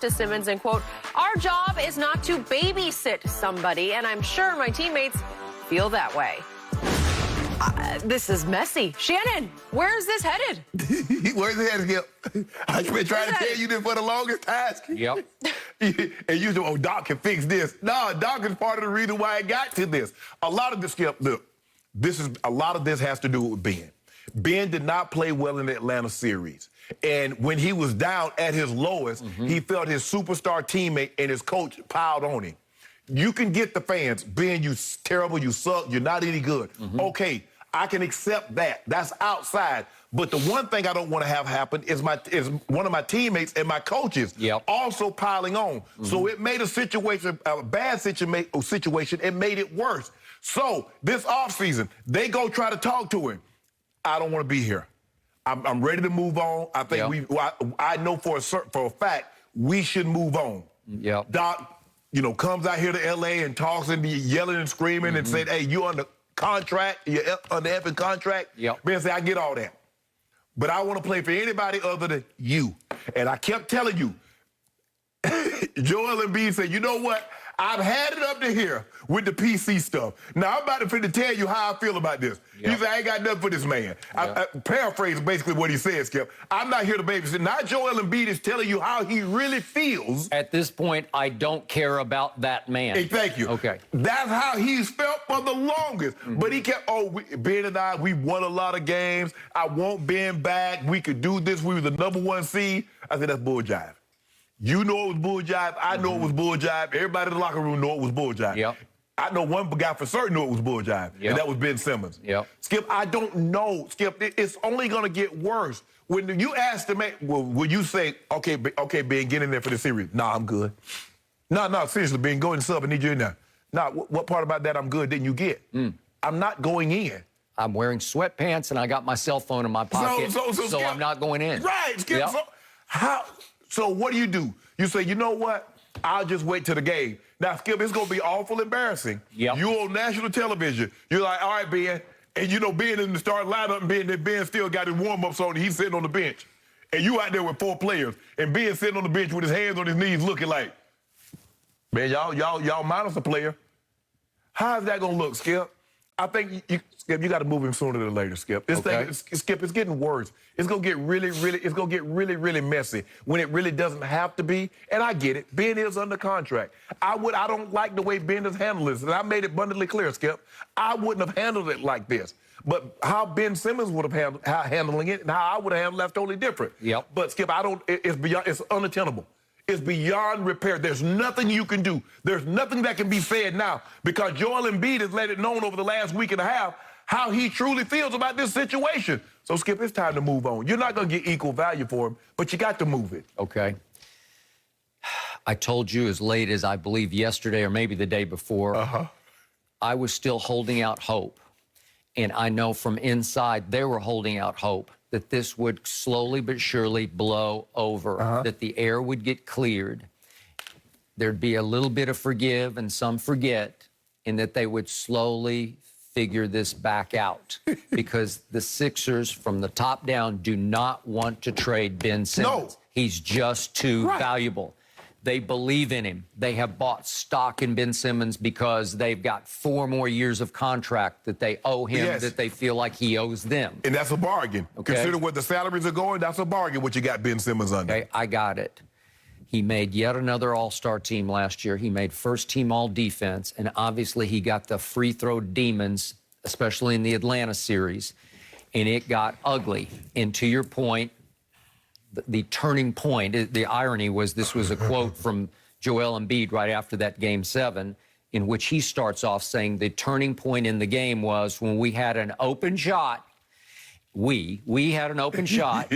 to Simmons and, quote, "Our job is not to babysit somebody, and I'm sure my teammates feel that way." This is messy. Shannon, where's this headed? Where's it headed, Skip? I've been trying to tell you this for the longest time. Yep. And you say, oh, Doc can fix this. No, Doc is part of the reason why it got to this. A lot of this, Skip, look, a lot of this has to do with Ben. Ben did not play well in the Atlanta series. And when he was down at his lowest, he felt his superstar teammate and his coach piled on him. You can get the fans, Ben, you terrible, you suck, you're not any good. Okay, I can accept that. That's outside. But the one thing I don't want to have happen is one of my teammates and my coaches also piling on. So it made a bad situation, it made it worse. So this offseason, they go try to talk to him. I don't want to be here. I'm ready to move on. I think I know for a fact we should move on. Doc, comes out here to L.A. and talks and be yelling and screaming and said, hey, you under contract, you're under effing contract. Ben say, I get all that. But I want to play for anybody other than you. And I kept telling you, Joel Embiid said, you know what? I've had it up to here with the PC stuff. Now, I'm about to tell you how I feel about this. He said, I ain't got nothing for this man. I paraphrase basically what he said, Skip. I'm not here to babysit. Now, Joel Embiid is telling you how he really feels. At this point, I don't care about that man. Hey, thank you. Okay. That's how he's felt for the longest. But he kept, Ben and I, we won a lot of games. I want Ben back. We could do this. We were the #1 seed. I said, that's bull jive. You know it was bull jive. I know it was bull jive. Everybody in the locker room know it was bull jive. I know one guy for certain knew it was bull jive, and that was Ben Simmons. Skip, I don't know. Skip, it's only going to get worse. When you ask the man, will you say, okay, Ben, get in there for the series? Nah, I'm good. No, seriously, Ben, go and sub. I need you in there. Nah, what part about that I'm good didn't you get? I'm not going in. I'm wearing sweatpants, and I got my cell phone in my pocket, so I'm not going in. Right, Skip. So what do? You say, you know what? I'll just wait till the game. Now, Skip, it's going to be awful embarrassing. You're on national television. You're like, all right, Ben. And Ben in the starting lineup, and Ben still got his warm-ups on, and he's sitting on the bench. And you out there with 4 players, and Ben sitting on the bench with his hands on his knees looking like, man, y'all minus a player. How is that going to look, Skip? I think, Skip, you got to move him sooner than later, Skip. This thing, Skip, it's getting worse. It's going to get really messy when it really doesn't have to be. And I get it. Ben is under contract. I don't like the way Ben has handled this. And I made it abundantly clear, Skip. I wouldn't have handled it like this. But how Ben Simmons would have handling it and how I would have handled it, that's totally different. But, Skip, it's unattainable. It's beyond repair. There's nothing you can do. There's nothing that can be said now because Joel Embiid has let it known over the last week and a half how he truly feels about this situation. So, Skip, it's time to move on. You're not going to get equal value for him, but you got to move it. Okay. I told you as late as I believe yesterday or maybe the day before, I was still holding out hope. And I know from inside they were holding out hope that this would slowly but surely blow over, that the air would get cleared, there'd be a little bit of forgive and some forget, and that they would slowly figure this back out because the Sixers from the top down do not want to trade Ben Simmons. He's just too valuable. They believe in him. They have bought stock in Ben Simmons because they've got 4 more years of contract that they owe him, that they feel like he owes them. And that's a bargain. Consider what the salaries are going, that's a bargain what you got Ben Simmons under. Okay, I got it. He made yet another all-star team last year. He made first-team all-defense, and obviously he got the free-throw demons, especially in the Atlanta series, and it got ugly. And to your point, the turning point, the irony was this was a quote from Joel Embiid right after that Game 7, in which he starts off saying the turning point in the game was when we had an open shot. We had an open shot,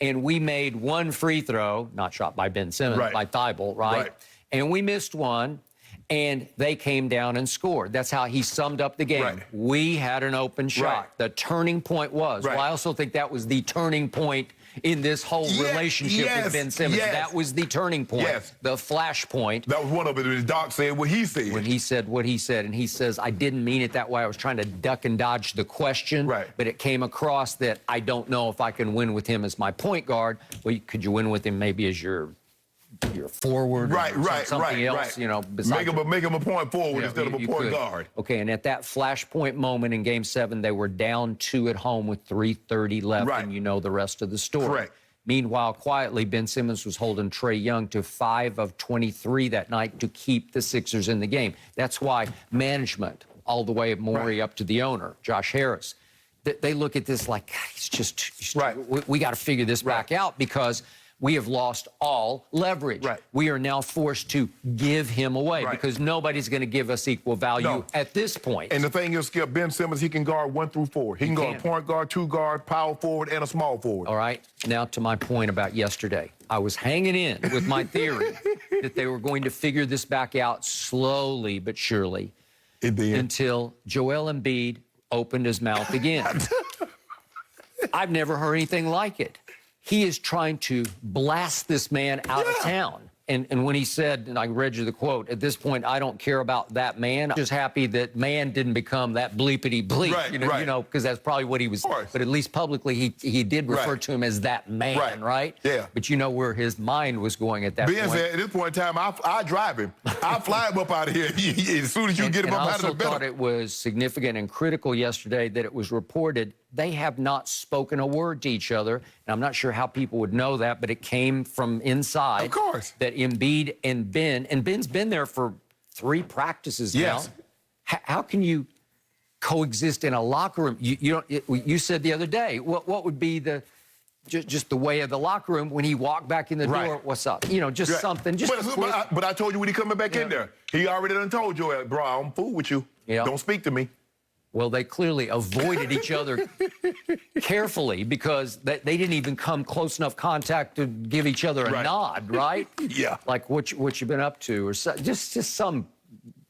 and we made one free throw, not shot by Ben Simmons, by Thibault, and we missed one, and they came down and scored. That's how he summed up the game. We had an open shot. The turning point was. Well, I also think that was the turning point in this whole relationship with Ben Simmons. That was the turning point, the flash point. That was one of it. When Doc said what he said. When he said what he said, and he says, I didn't mean it that way. I was trying to duck and dodge the question, but it came across that I don't know if I can win with him as my point guard. Well, could you win with him maybe as your you're forward, or something else, you know, besides make him a point forward instead of a point guard. Okay, and at that flashpoint moment in Game 7, they were down 2 at home with 3:30 left, and you know the rest of the story. Correct. Meanwhile, quietly, Ben Simmons was holding Trae Young to 5 of 23 that night to keep the Sixers in the game. That's why management, all the way Morey up to the owner, Josh Harris, they look at this like, it's just we got to figure this back out because we have lost all leverage. We are now forced to give him away because nobody's going to give us equal value at this point. And the thing is, Skip, Ben Simmons, he can guard 1 through 4. He can guard point guard, 2 guard, power forward, and a small forward. All right. Now to my point about yesterday. I was hanging in with my theory that they were going to figure this back out slowly but surely until Joel Embiid opened his mouth again. I've never heard anything like it. He is trying to blast this man out of town. And when he said, and I read you the quote, at this point, I don't care about that man. I'm just happy that man didn't become that bleepity bleep, you know, because that's probably what he was. But at least publicly, he did refer to him as that man, right? Yeah. But you know where his mind was going at that point. Ben said, at this point in time, I drive him. I fly him up out of here as soon as you get him up out of the building. I also thought it was significant and critical yesterday that it was reported they have not spoken a word to each other. And I'm not sure how people would know that, but it came from inside. Of course. That Embiid and Ben's been there for 3 practices now. How can you coexist in a locker room? You said the other day, what would be just the way of the locker room when he walked back in the door? What's up? You know, just something. But I told you when he coming back in there, he already done told Joel, bro, I'm fool with you. Don't speak to me. Well, they clearly avoided each other carefully because they didn't even come close enough contact to give each other a nod, right? Like what you been up to, or just some.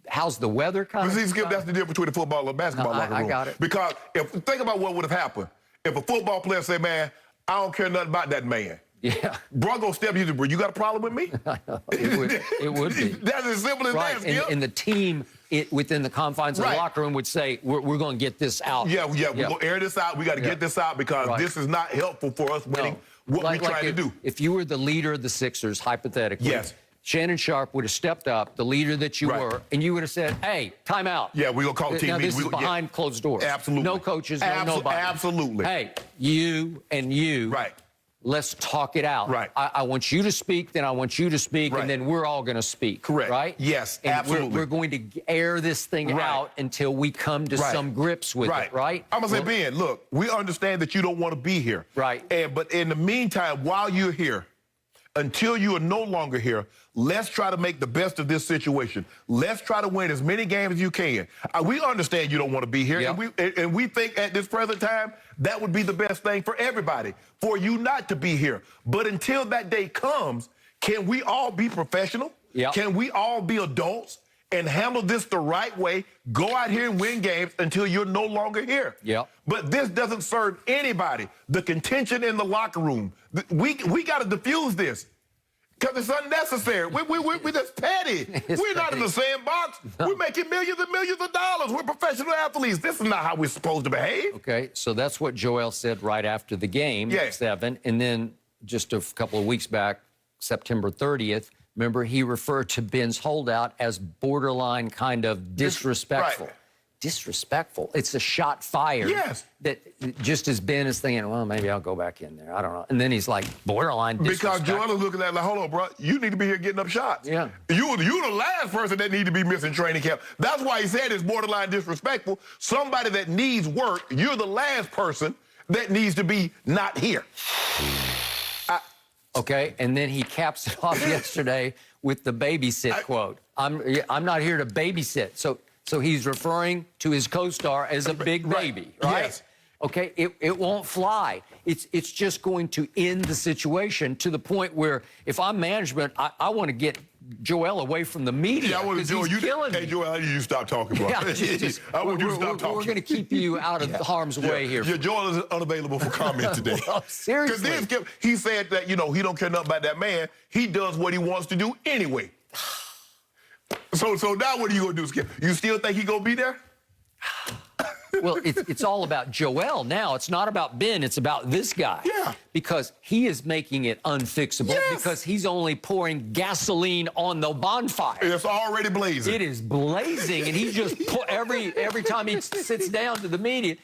How's the weather kind of? Skip, that's the difference between the football and basketball locker room. I got it. Because think about what would have happened if a football player said, "Man, I don't care nothing about that man." Yeah. Bro, go step you. You got a problem with me? It would be. That's as simple as that, Skip. And the team within the confines of the locker room would say, we're going to get this out. We're going to air this out. We got to get this out because this is not helpful for us winning what we're trying to do. If you were the leader of the Sixers, hypothetically, Shannon Sharp would have stepped up, the leader that you were, and you would have said, hey, timeout. Yeah, we're going to call a team now, meeting. This is behind closed doors. Absolutely. No coaches, no nobody. Absolutely. Hey, you and you. Let's talk it out. I want you to speak, then I want you to speak, and then we're all going to speak. Correct. Right? Yes, and absolutely. We're going to air this thing out until we come to some grips with it, right? I'm going to say, Ben, look, we understand that you don't want to be here. But in the meantime, while you're here, until you are no longer here, let's try to make the best of this situation. Let's try to win as many games as you can. We understand you don't want to be here, and we think at this present time that would be the best thing for everybody, for you not to be here. But until that day comes, can we all be professional? Can we all be adults and handle this the right way, go out here and win games until you're no longer here? But this doesn't serve anybody. The contention in the locker room, we got to diffuse this because it's unnecessary. We're just petty. We're not in the same box. We're making millions and millions of dollars. We're professional athletes. This is not how we're supposed to behave. Okay, so that's what Joel said right after the game, 7. And then just a couple of weeks back, September 30th, remember, he referred to Ben's holdout as borderline kind of disrespectful. Disrespectful. It's a shot fired. That just as Ben is thinking, well, maybe I'll go back in there. I don't know. And then he's like, borderline disrespectful. Because Joel is looking at it like, hold on, bro. You need to be here getting up shots. You the last person that need to be missing training camp. That's why he said it's borderline disrespectful. Somebody that needs work, you're the last person that needs to be not here. Okay, and then he caps it off yesterday with the babysit quote. I'm not here to babysit. So he's referring to his co-star as a big baby, right? Okay, it won't fly. It's just going to end the situation to the point where if I'm management, I want to get Joel away from the media because he's killing me. Hey, Joel, I need you to stop talking, bro. I want you to stop talking. We're going to keep you out of harm's way here. Joel is unavailable for comment today. Well, seriously. Because then he said that, he don't care nothing about that man. He does what he wants to do anyway. So now what are you going to do, Skip? You still think he going to be there? Well, it's all about Joel now. It's not about Ben. It's about this guy. Yeah. Because he is making it unfixable. Yes. Because he's only pouring gasoline on the bonfire. It's already blazing. It is blazing, and he just every time he sits down to the media.